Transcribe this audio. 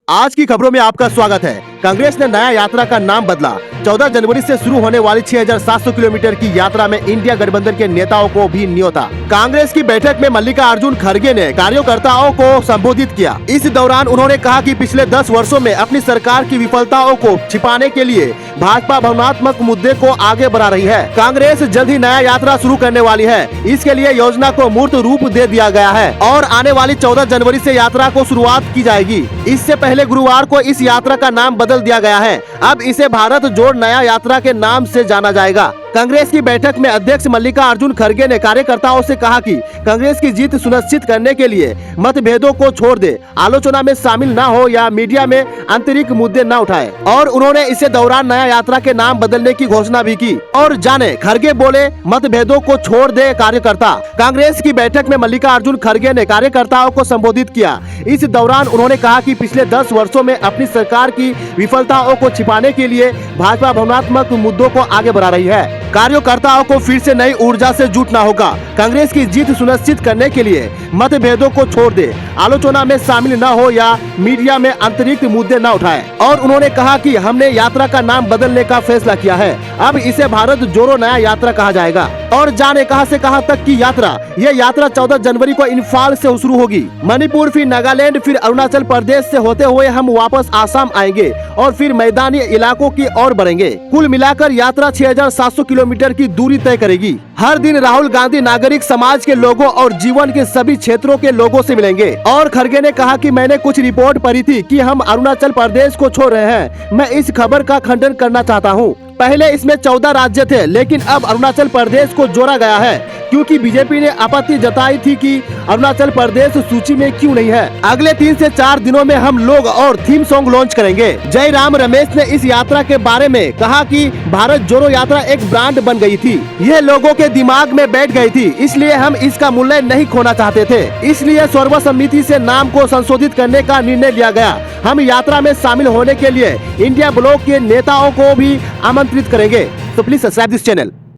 आज की खबरों में आपका स्वागत है। कांग्रेस ने नया यात्रा का नाम बदला। 14 जनवरी से शुरू होने वाली 6,700 किलोमीटर की यात्रा में इंडिया गठबंधन के नेताओं को भी न्योता। कांग्रेस की बैठक में मल्लिकार्जुन खड़गे ने कार्यकर्ताओं को संबोधित किया। इस दौरान उन्होंने कहा कि पिछले 10 वर्षों में अपनी सरकार की विफलताओं को छिपाने के लिए भाजपा भावनात्मक मुद्दे को आगे बढ़ा रही है। कांग्रेस जल्द ही नया यात्रा शुरू करने वाली है। इसके लिए योजना को मूर्त रूप दे दिया गया है और आने वाली 14 जनवरी से यात्रा को शुरुआत की जाएगी। इससे पहले गुरुवार को इस यात्रा का नाम बदल दिया गया है। अब इसे भारत जोड़ नया यात्रा के नाम से जाना जाएगा। कांग्रेस की बैठक में अध्यक्ष मल्लिकार्जुन खड़गे ने कार्यकर्ताओं से कहा कि कांग्रेस की जीत सुनिश्चित करने के लिए मतभेदों को छोड़ दे, आलोचना में शामिल न हो या मीडिया में आंतरिक मुद्दे न उठाए। और उन्होंने इसे दौरान नया यात्रा के नाम बदलने की घोषणा भी की। और जाने खड़गे बोले, मतभेदों को छोड़ दे कार्यकर्ता। कांग्रेस की बैठक में मल्लिकार्जुन खड़गे ने कार्यकर्ताओं को संबोधित किया। इस दौरान उन्होंने कहा कि पिछले 10 वर्षों में अपनी सरकार की विफलताओं को छिपाने के लिए भाजपा भावनात्मक मुद्दों को आगे बढ़ा रही है। कार्यकर्ताओं को फिर से नई ऊर्जा से जुटना होगा। कांग्रेस की जीत सुनिश्चित करने के लिए मतभेदों को छोड़ दे, आलोचना में शामिल न हो या मीडिया में आंतरिक मुद्दे न उठाए। और उन्होंने कहा कि हमने यात्रा का नाम बदलने का फैसला किया है। अब इसे भारत जोड़ो नया यात्रा कहा जाएगा। और जाने कहां से कहां तक की यात्रा। ये यात्रा 14 जनवरी को इम्फाल से शुरू होगी। मणिपुर, फिर नागालैंड, फिर अरुणाचल प्रदेश से होते हुए हम वापस आसाम आएंगे और फिर मैदानी इलाकों की ओर बढ़ेंगे। कुल मिलाकर यात्रा 6,700 किलोमीटर की दूरी तय करेगी। हर दिन राहुल गांधी नागरिक समाज के लोगों और जीवन के सभी क्षेत्रों के लोगों से मिलेंगे। और खड़गे ने कहा कि मैंने कुछ रिपोर्ट पढ़ी थी कि हम अरुणाचल प्रदेश को छोड़ रहे हैं। मैं इस खबर का खंडन करना चाहता हूँ। पहले इसमें 14 राज्य थे, लेकिन अब अरुणाचल प्रदेश को जोड़ा गया है क्योंकि बीजेपी ने आपत्ति जताई थी कि अरुणाचल प्रदेश सूची में क्यों नहीं है। अगले 3 से 4 दिनों में हम लोग और थीम सॉन्ग लॉन्च करेंगे। जयराम रमेश ने इस यात्रा के बारे में कहा कि भारत जोड़ो यात्रा एक ब्रांड बन गई थी। यह लोगों के दिमाग में बैठ गई थी, इसलिए हम इसका मूल्य नहीं खोना चाहते थे। इसलिए सर्वसम्मति से नाम को संशोधित करने का निर्णय लिया गया। हम यात्रा में शामिल होने के लिए इंडिया ब्लॉक के नेताओं को भी आमंत्रित करेंगे। तो प्लीज सब्सक्राइब दिस चैनल।